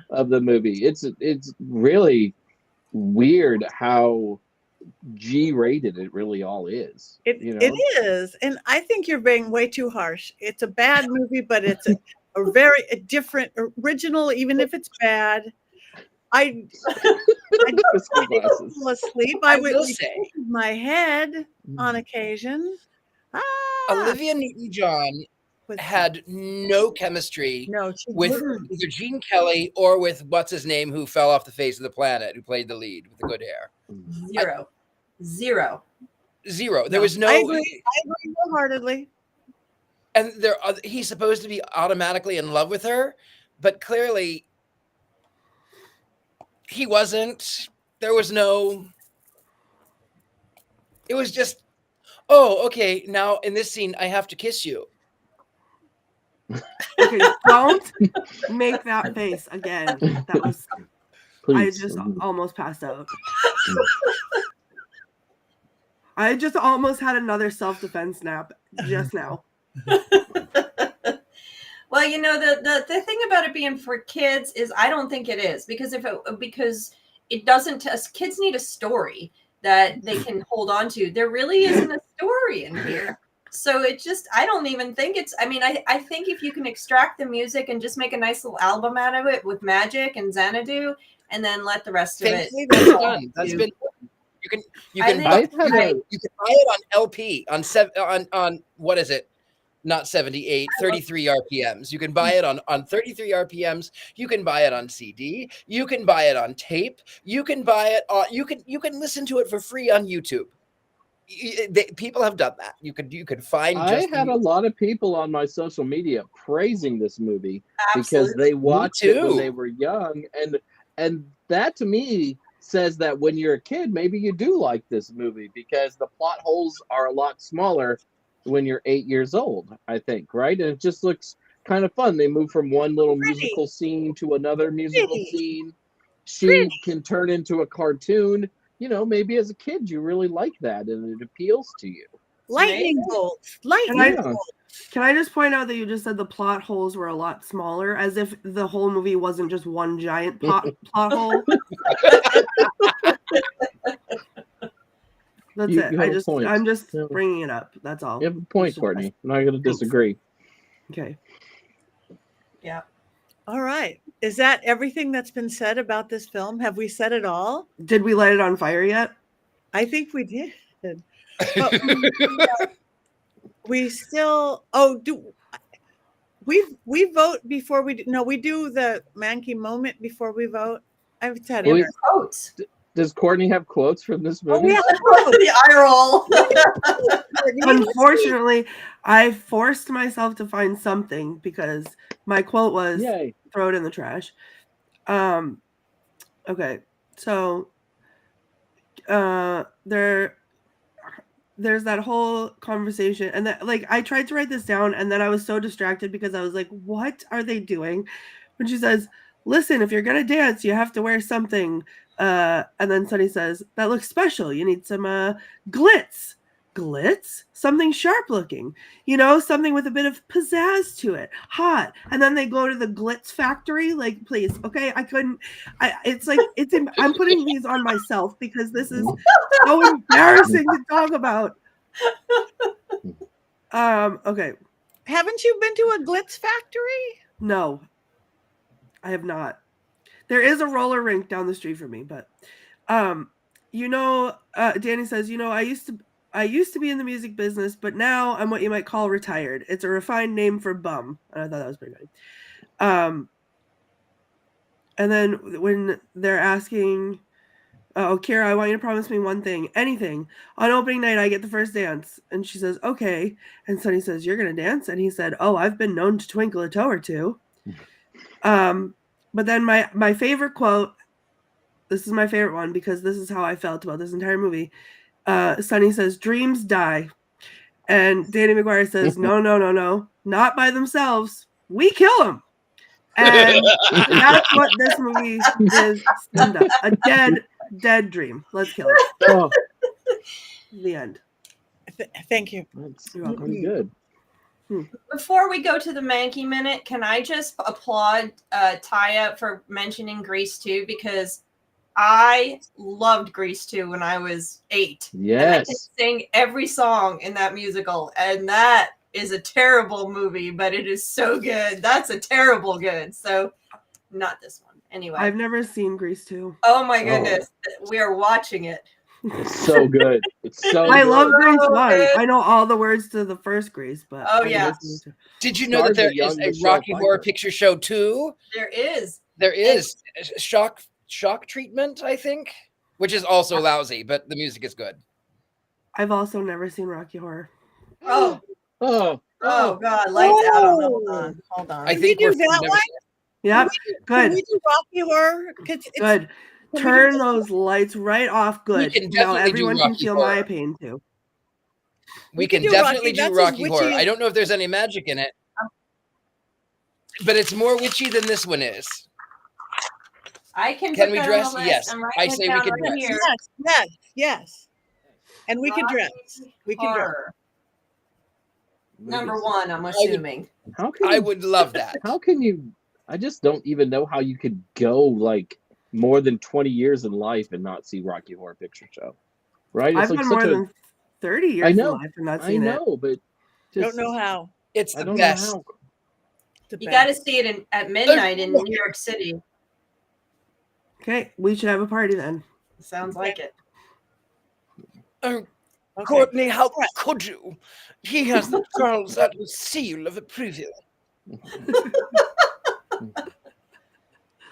of the movie. It's really weird how G-rated it really all is. It is, and I think you're being way too harsh. It's a bad movie, but it's a very different, original, even if it's bad. I fall asleep. I would say my head on occasion. Olivia Newton-John had no chemistry with either Gene Kelly or with what's his name, who fell off the face of the planet, who played the lead with the good hair. Zero. There was no. I agree wholeheartedly. And he's supposed to be automatically in love with her, but clearly he wasn't. There was no. It was just, oh, okay. Now in this scene, I have to kiss you. Okay, don't make that face again. That was. Please. I just almost passed out. I just almost had another self-defense nap just now. Well, you know, the thing about it being for kids is I don't think it is, because because it doesn't. Kids need a story that they can hold on to. There really isn't a story in here. So it just, I don't even think it's, I mean, I think if you can extract the music and just make a nice little album out of it with Magic and Xanadu, and then let the rest of it. That's been. You can buy it on LP on what is it? Not 78, 33 RPMs. You can buy it on 33 RPMs. You can buy it on CD. You can buy it on tape. You can buy it on. You can listen to it for free on YouTube. People have done that. You could find. I had a lot of people on my social media praising this movie because they watched it when they were young, and that to me says that when you're a kid, maybe you do like this movie because the plot holes are a lot smaller when you're 8 years old, I think, right? And it just looks kind of fun. They move from one little musical scene to another musical scene. She can turn into a cartoon. You know, maybe as a kid you really like that and it appeals to you. Lightning bolts. Can I just point out that you just said the plot holes were a lot smaller, as if the whole movie wasn't just one giant plot hole? That's it. I'm just bringing it up. That's all. You have a point, Courtney. I'm not going to disagree. Okay. Yeah. All right. Is that everything that's been said about this film? Have we said it all? Did we light it on fire yet? I think we did. But we still. We vote before we do. No, we do the Mankey moment before we vote. I've said it. Quotes. Does Courtney have quotes from this movie? The eye roll. Unfortunately, I forced myself to find something because my quote was throw it in the trash. Okay, so there's that whole conversation, and that, like, I tried to write this down, and then I was so distracted because I was like, what are they doing? When she says, listen, if you're gonna dance, you have to wear something. And then Sunny says, that looks special. You need some glitz. glitz, something sharp looking, something with a bit of pizzazz to it, hot. And then they go to the glitz factory. Like, please, okay, I'm putting these on myself because this is so embarrassing to talk about. Okay. Haven't you been to a glitz factory? No, I have not. There is a roller rink down the street from me, but Danny says, I used to be in the music business, but now I'm what you might call retired. It's a refined name for bum. And I thought that was pretty funny. And then when they're asking, Kira, I want you to promise me one thing, anything. On opening night, I get the first dance. And she says, okay. And Sonny says, you're going to dance? And he said, oh, I've been known to twinkle a toe or two. But then my favorite quote, this is my favorite one because this is how I felt about this entire movie. Sonny says, dreams die. And Danny McGuire says, no, not by themselves. We kill them. And that's what this movie is. A dead dream. Let's kill it. Oh. The end. Thank you. You're welcome. Pretty good. Before we go to the Mankey Minute, can I just applaud Taya for mentioning Grease 2? Because I loved Grease 2 when I was 8. Yes. And I could sing every song in that musical. And that is a terrible movie, but it is so good. That's a terrible good. So not this one. Anyway. I've never seen Grease 2. Oh my goodness. We are watching it. It's so good. It's so I good. love Grease 1. I know all the words to the first Grease, but Did you know that there is a Rocky Horror Picture Show 2? There is. There is. Shock Treatment, I think, which is also lousy, but the music is good. I've also never seen Rocky Horror. Oh God! Lights out. Hold on. I think we're that one. Yep. Good. Can we do Rocky Horror? Good. Turn those lights right off. Good. Now everyone can feel my pain too. We can definitely do Rocky Horror. I don't know if there's any magic in it, but it's more witchy than this one is. I can. Can we dress? Yes. I say we can dress. Yes. And we can dress. We can dress. Number 1, I'm assuming. I would love that. How can you? I just don't even know how you could go like more than 20 years in life and not see Rocky Horror Picture Show, right? I've been more than 30 years in life and not seen it. I know, but don't know how. It's the best. You got to see it at midnight in New York City. Okay, we should have a party then. Sounds like it. Okay. Courtney, how could you? He has the girl's seal of approval.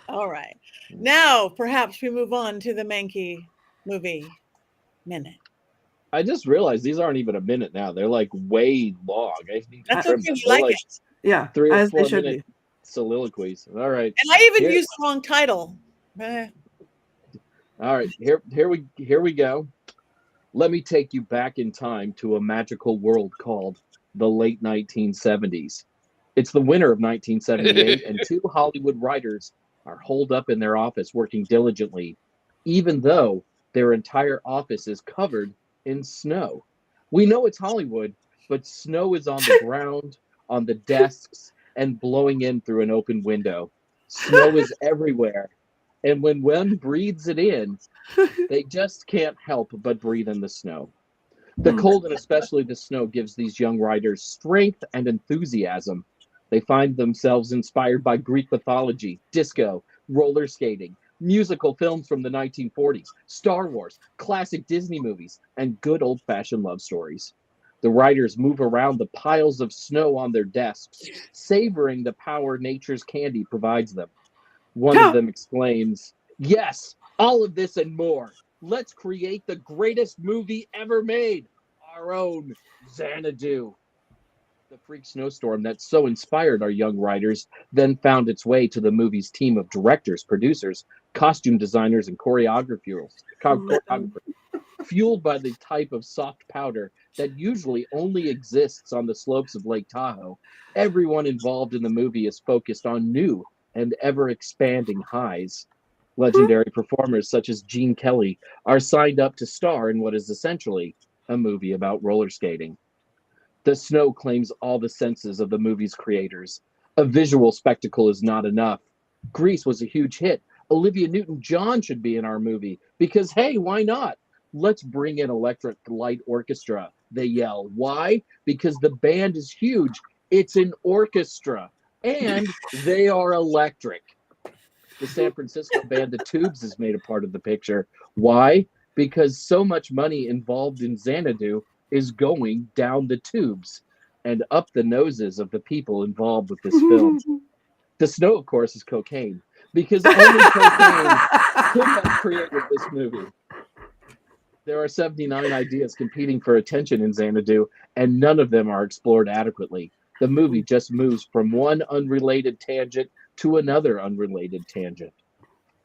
All right. Now, perhaps we move on to the Mankey movie minute. I just realized these aren't even a minute now. They're like way long. That's okay. You like it. Yeah. 3 or 4 minute soliloquies. All right. And I even used the wrong title. All right. Here we go. Let me take you back in time to a magical world called the late 1970s. It's the winter of 1978, and 2 Hollywood writers are holed up in their office working diligently, even though their entire office is covered in snow. We know it's Hollywood, but snow is on the ground, on the desks, and blowing in through an open window. Snow is everywhere. And when one breathes it in, they just can't help but breathe in the snow. The cold and especially the snow gives these young writers strength and enthusiasm. They find themselves inspired by Greek mythology, disco, roller skating, musical films from the 1940s, Star Wars, classic Disney movies, and good old-fashioned love stories. The writers move around the piles of snow on their desks, savoring the power nature's candy provides them. One of them exclaims, "Yes, all of this and more. Let's create the greatest movie ever made, our own Xanadu." The freak snowstorm that so inspired our young writers then found its way to the movie's team of directors, producers, costume designers, and choreographers, fueled by the type of soft powder that usually only exists on the slopes of Lake Tahoe. Everyone involved in the movie is focused on new and ever-expanding highs. Legendary performers such as Gene Kelly are signed up to star in what is essentially a movie about roller skating. The snow claims all the senses of the movie's creators. A visual spectacle is not enough. Grease was a huge hit. Olivia Newton-John should be in our movie because, hey, why not? Let's bring in Electric Light Orchestra, they yell. Why? Because the band is huge. It's an orchestra, and they are electric. The San Francisco band The Tubes is made a part of the picture. Why? Because so much money involved in Xanadu is going down the tubes and up the noses of the people involved with this film. The snow, of course, is cocaine, because only cocaine could have created this movie. There are 79 ideas competing for attention in Xanadu, and none of them are explored adequately. The movie just moves from one unrelated tangent to another unrelated tangent.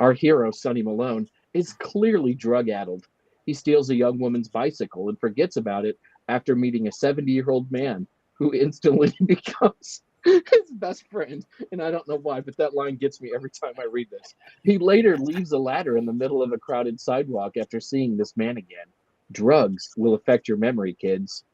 Our hero, Sonny Malone, is clearly drug-addled. He steals a young woman's bicycle and forgets about it after meeting a 70-year-old man who instantly becomes his best friend. And I don't know why, but that line gets me every time I read this. He later leaves a ladder in the middle of a crowded sidewalk after seeing this man again. Drugs will affect your memory, kids.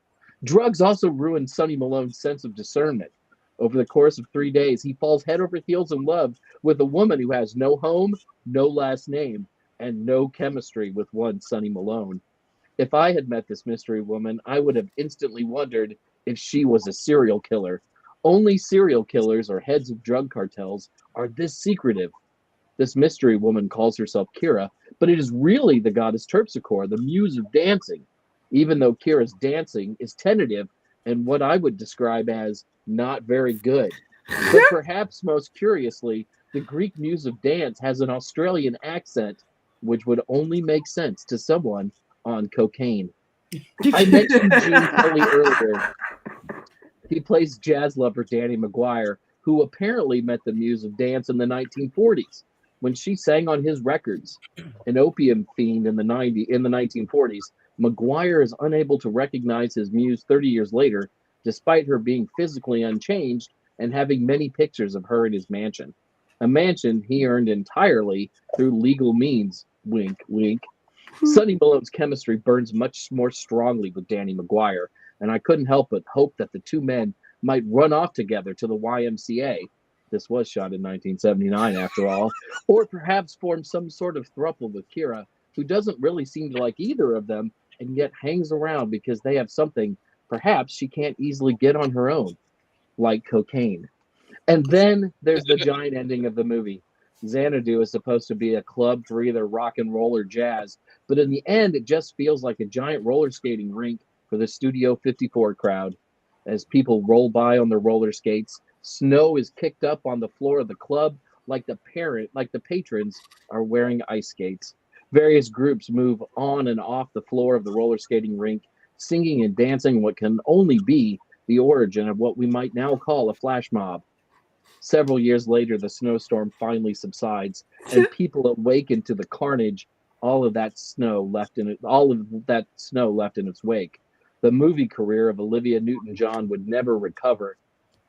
Drugs also ruin Sonny Malone's sense of discernment. Over the course of 3 days, he falls head over heels in love with a woman who has no home, no last name, and no chemistry with one Sonny Malone. If I had met this mystery woman, I would have instantly wondered if she was a serial killer. Only serial killers or heads of drug cartels are this secretive. This mystery woman calls herself Kira, but it is really the goddess Terpsichore, the muse of dancing, even though Kira's dancing is tentative and what I would describe as not very good. But perhaps most curiously, the Greek muse of dance has an Australian accent, which would only make sense to someone on cocaine. I mentioned Gene Kelly earlier. He plays jazz lover Danny Maguire, who apparently met the muse of dance in the 1940s when she sang on his records. An opium fiend in the 1940s, Maguire is unable to recognize his muse 30 years later, despite her being physically unchanged and having many pictures of her in his mansion. A mansion he earned entirely through legal means. Wink, wink. Sonny Malone's chemistry burns much more strongly with Danny Maguire, and I couldn't help but hope that the two men might run off together to the YMCA. This was shot in 1979, after all. Or perhaps form some sort of throuple with Kira, who doesn't really seem to like either of them, and yet hangs around because they have something perhaps she can't easily get on her own, like cocaine. And then there's the giant ending of the movie. Xanadu is supposed to be a club for either rock and roll or jazz, but in the end, it just feels like a giant roller skating rink for the Studio 54 crowd. As people roll by on their roller skates, snow is kicked up on the floor of the club like the patrons are wearing ice skates. Various groups move on and off the floor of the roller skating rink, singing and dancing what can only be the origin of what we might now call a flash mob. Several years later, the snowstorm finally subsides, and people awaken to the carnage all of that snow left in its wake. The movie career of Olivia Newton-John would never recover.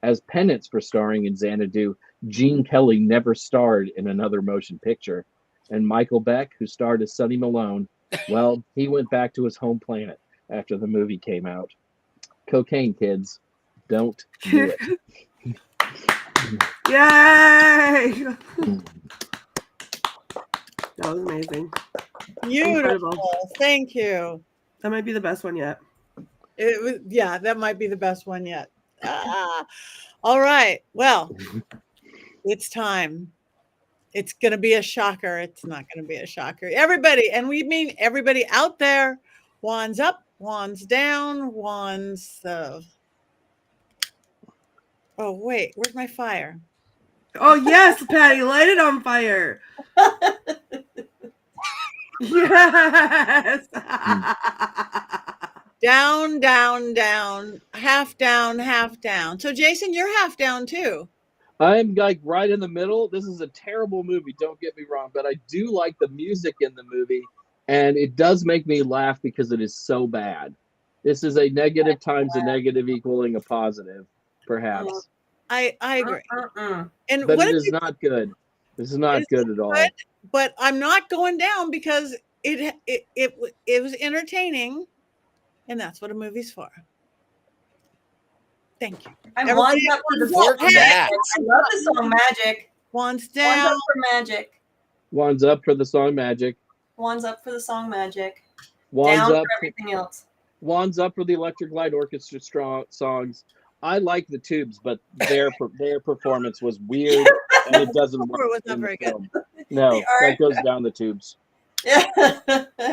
As penance for starring in Xanadu, Gene Kelly never starred in another motion picture. And Michael Beck, who starred as Sonny Malone, well, he went back to his home planet after the movie came out. Cocaine, kids. Don't do it. Yay! That was amazing. Beautiful. Incredible. Thank you. That might be the best one yet. Yeah, that might be the best one yet. All right. Well, it's time. It's going to be a shocker. It's not going to be a shocker. Everybody, and we mean everybody out there, wands up, wands down, wands. Oh, wait, where's my fire? Oh, yes, Patty, light it on fire. Yes. Down, down, down, half down, half down. So, Jason, you're half down too. I'm like right in the middle. This is a terrible movie, don't get me wrong, but I do like the music in the movie, and it does make me laugh because it is so bad. This is a negative times a negative equaling a positive, perhaps. I agree. And but what it is not good. This is not good at all. But I'm not going down because it was entertaining, and that's what a movie's for. Thank you. I'm Everybody wands up for the Work song. that. I love the song Magic. Wands Wands down. up for Magic. Wands up for the song Magic. Wands up for the song Magic. Wands Down up. for everything else. Wands up for the Electric Light Orchestra songs. I like the Tubes, but their performance was weird, and it doesn't work. It was not in the very good. film. No, that goes down the tubes.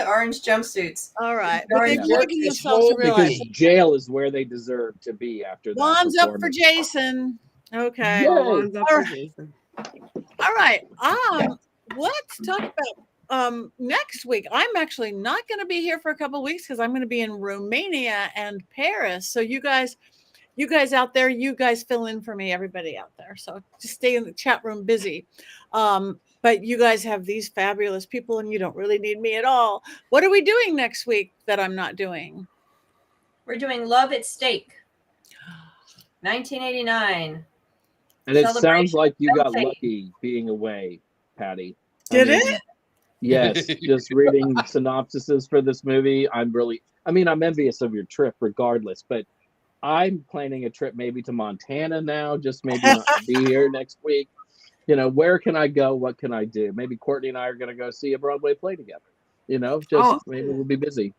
Orange jumpsuits. All right. But Orange they've Yeah. given This themselves to whole realize. Because jail is where they deserve to be after that. Wands up for performance. Jason. Okay. Yeah. Wands up for Jason. All right. Let's talk about next week. I'm actually not going to be here for a couple of weeks because I'm going to be in Romania and Paris. So you guys out there, you guys fill in for me, everybody out there. So just stay in the chat room busy. But you guys have these fabulous people and you don't really need me at all. What are we doing next week that I'm not doing? We're doing Love at Stake. 1989. And it sounds Celebration like you of got faith. lucky being away, Patty. Did it? Yes. Just reading synopsises for this movie. I'm envious of your trip regardless, but I'm planning a trip maybe to Montana now, just maybe not to be here next week. You know, where can I go? What can I do? Maybe Courtney and I are going to go see a Broadway play together. You know, just maybe we'll be busy.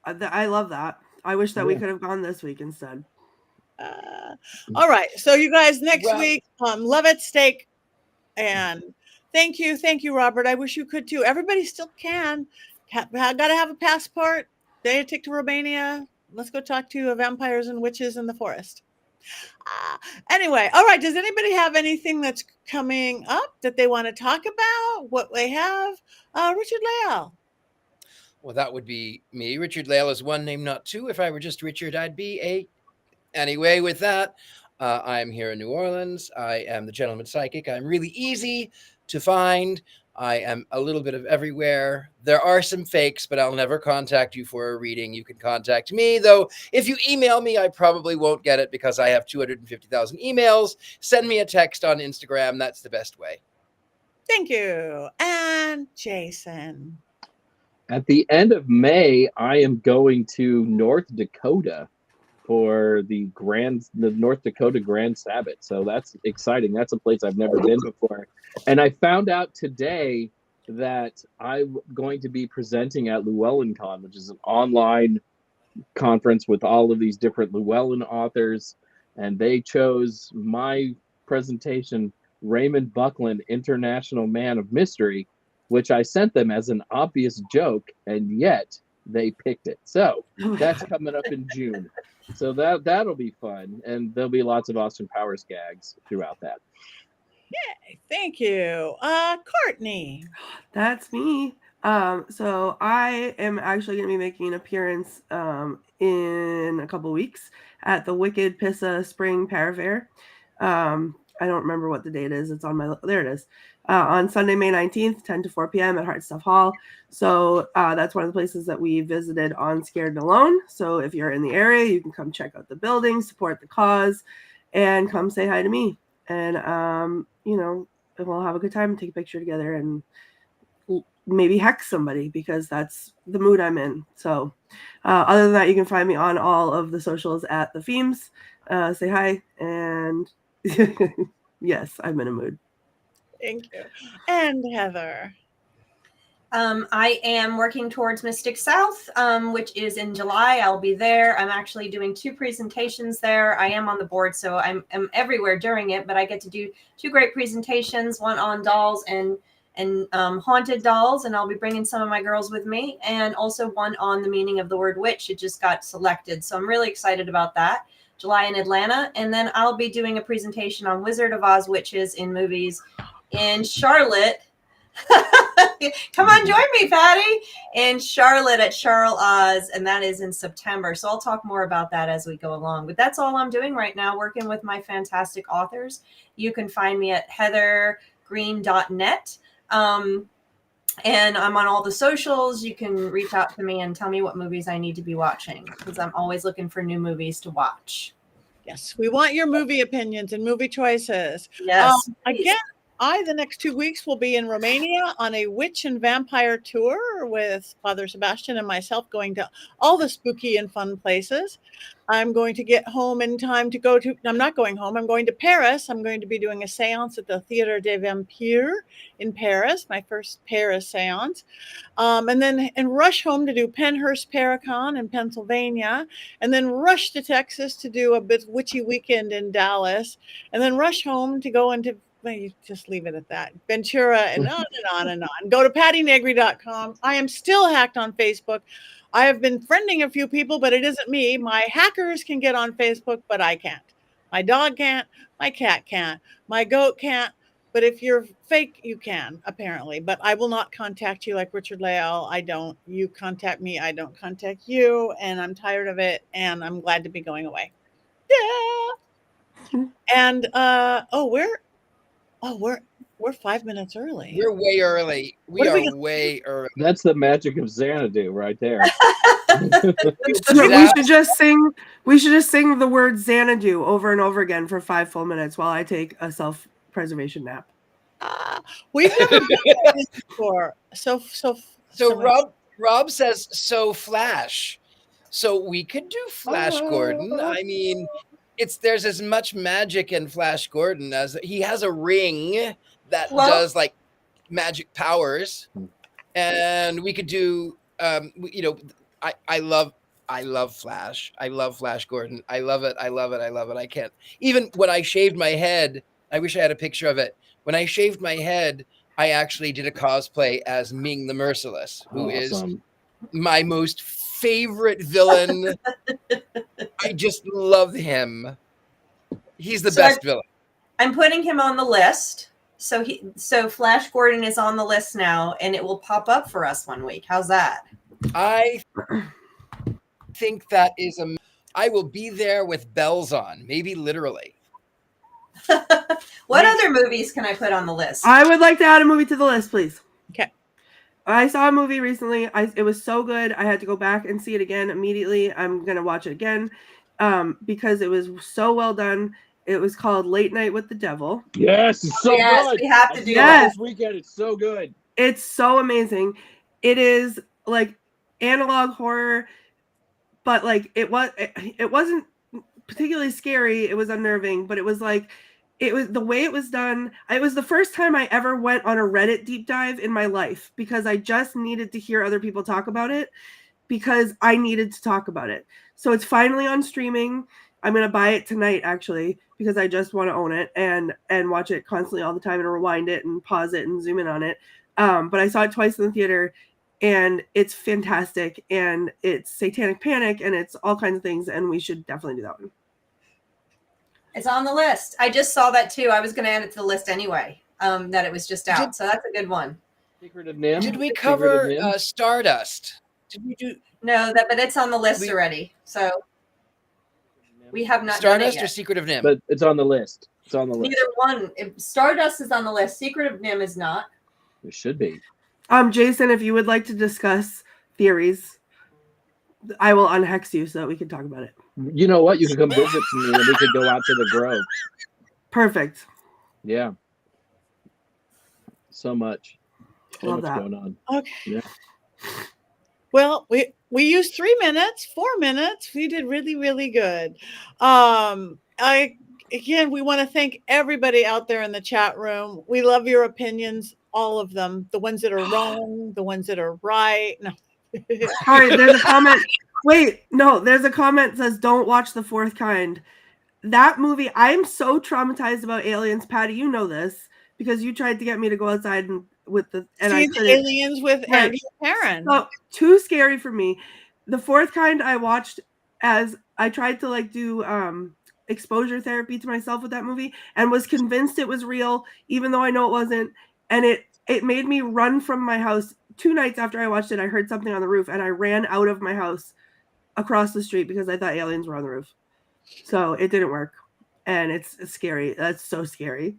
I love that. I wish that we could have gone this week instead. All right. So you guys next Well- week, Love at Stake. And thank you, Robert. I wish you could too. Everybody still can. Got to have a passport. Day to take to Romania. Let's go talk to vampires and witches in the forest. Anyway, all right. Does anybody have anything that's coming up that they want to talk about? What they have? Richard Leal. Well, that would be me. Richard Leal is one name, not two. If I were just Richard, I'd be a. Anyway, with that, I'm here in New Orleans. I am the Gentleman Psychic. I'm really easy to find. I am a little bit of everywhere. There are some fakes, but I'll never contact you for a reading. You can contact me, though. If you email me, I probably won't get it because I have 250,000 emails. Send me a text on Instagram. That's the best way. Thank you. And Jason. At the end of May, I am going to North Dakota for the North Dakota Grand Sabbath. So that's exciting. That's a place I've never been before. And I found out today that I'm going to be presenting at LlewelynCon, which is an online conference with all of these different Llewellyn authors. And they chose my presentation, Raymond Buckland, International Man of Mystery, which I sent them as an obvious joke, and yet they picked it. So that's coming up in June. So that'll be fun, and there'll be lots of Austin Powers gags throughout that. Yay, thank you. Courtney. That's me. So I am actually going to be making an appearance in a couple weeks at the Wicked Pissa Spring Parafair. I don't remember what the date is. It's on my, there it is. On Sunday, May 19th, 10 to 4 p.m. at Hart Stuff Hall. So that's one of the places that we visited on Scared and Alone. So if you're in the area, you can come check out the building, support the cause, and come say hi to me. And, we'll have a good time, take a picture together, and maybe hex somebody because that's the mood I'm in. So other than that, you can find me on all of the socials at The Feems. Say hi. And yes, I'm in a mood. Thank you. And Heather. I am working towards Mystic South, which is in July. I'll be there. I'm actually doing 2 presentations there. I am on the board, so I'm everywhere during it, but I get to do 2 great presentations, one on dolls and haunted dolls, and I'll be bringing some of my girls with me, and also one on the meaning of the word witch. It just got selected, so I'm really excited about that. July in Atlanta, and then I'll be doing a presentation on Wizard of Oz witches in movies in Charlotte. Come on, join me, Patty, in Charlotte at Charles Oz, and that is in September. So I'll talk more about that as we go along. But that's all I'm doing right now, working with my fantastic authors. You can find me at heathergreen.net. And I'm on all the socials. You can reach out to me and tell me what movies I need to be watching because I'm always looking for new movies to watch. Yes, we want your movie opinions and movie choices. Yes. Again, the next 2 weeks, will be in Romania on a witch and vampire tour with Father Sebastian and myself, going to all the spooky and fun places. I'm going to get home in time to go to, I'm not going home, I'm going to Paris. I'm going to be doing a seance at the Theatre des Vampires in Paris, my first Paris seance. And then rush home to do Penhurst Paracon in Pennsylvania, and then rush to Texas to do a bit witchy weekend in Dallas, and then rush home to go into, well, you just leave it at that, Ventura, and on and on and on. Go to pattynegri.com. I am still hacked on Facebook. I have been friending a few people, but it isn't me. My hackers can get on Facebook, but I can't. My dog can't. My cat can't. My goat can't. But if you're fake, you can, apparently. But I will not contact you like Richard Leal. I don't. You contact me. I don't contact you. And I'm tired of it. And I'm glad to be going away. Yeah. And we're 5 minutes early. We're way early. We are way early. That's the magic of Xanadu right there. We should just sing the word Xanadu over and over again for 5 full minutes while I take a self-preservation nap. We've never done this before. So Rob says so Flash. So we could do Flash Gordon. I mean, there's as much magic in Flash Gordon as he has a ring that does like magic powers, and we could do I love Flash. I love Flash Gordon. I love it. I can't, even when I shaved my head, I wish I had a picture of it. When I shaved my head, I actually did a cosplay as Ming the Merciless, who is my most favorite villain. I just love him. He's the best villain. I'm putting him on the list. So Flash Gordon is on the list now, and it will pop up for us one week. How's that? I think that is I will be there with bells on, maybe literally. What other movies can I put on the list? I would like to add a movie to the list, please. Okay. I saw a movie recently. It was so good. I had to go back and see it again immediately. I'm going to watch it again because it was so well done. It was called Late Night with the Devil. Yes, it's so good. We have to do that this weekend. It's so good. It's so amazing. It is like analog horror, but like it wasn't particularly scary. It was unnerving, but it was the way it was done. It was the first time I ever went on a Reddit deep dive in my life because I just needed to hear other people talk about it because I needed to talk about it. So it's finally on streaming. I'm going to buy it tonight, actually, because I just want to own it and watch it constantly all the time and rewind it and pause it and zoom in on it. But I saw it twice in the theater, and it's fantastic, and it's satanic panic, and it's all kinds of things, and we should definitely do that one. It's on the list. I just saw that, too. I was going to add it to the list anyway, that it was just out. So that's a good one. Secret of Nim? Did we cover Stardust? Did we do? No, but it's on the list already. So we have not Stardust done it yet. or Secret of Nim? But it's on the list. It's on the list. Neither one. Stardust is on the list. Secret of Nim is not. It should be. Jason, if you would like to discuss theories, I will unhex you so that we can talk about it. You know what? You can come visit me and we could go out to the Grove. Perfect. Yeah. So much. Love that. Going on. Okay. Yeah. Well, we used 3 minutes, 4 minutes. We did really, really good. Again, we want to thank everybody out there in the chat room. We love your opinions, all of them. The ones that are wrong, the ones that are right. No. All right, there's a comment. Wait, no, there's a comment that says, don't watch The Fourth Kind. That movie, I'm so traumatized about aliens. Patty, you know this, because you tried to get me to go outside and I couldn't. Aliens with Andy Perrin. So, too scary for me. The Fourth Kind I watched as I tried to do exposure therapy to myself with that movie and was convinced it was real, even though I know it wasn't. And it made me run from my house. 2 nights after I watched it, I heard something on the roof and I ran out of my house across the street because I thought aliens were on the roof. So it didn't work. And it's scary. That's so scary.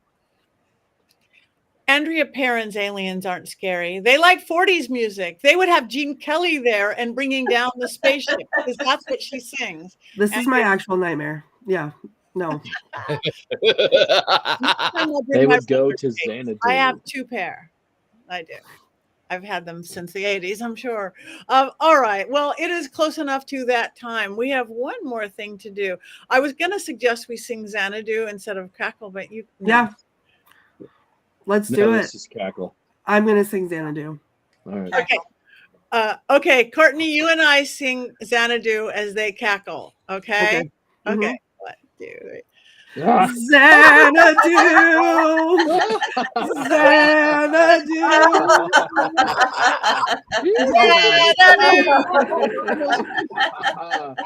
Andrea Perron's aliens aren't scary. They like 40s music. They would have Gene Kelly there and bringing down the spaceship because that's what she sings. This is my actual nightmare. Yeah. No. They would go to Xanadu. I have 2 pair. I do. I've had them since the 80s, I'm sure. All right. Well, it is close enough to that time. We have one more thing to do. I was going to suggest we sing Xanadu instead of Crackle, but you. No. Yeah. Let's do it. Let's just cackle. I'm going to sing Xanadu. All right. Okay. Okay, Courtney, you and I sing Xanadu as they cackle. Okay. Okay. 1, 2, 3. Xanadu, Xanadu. Xanadu.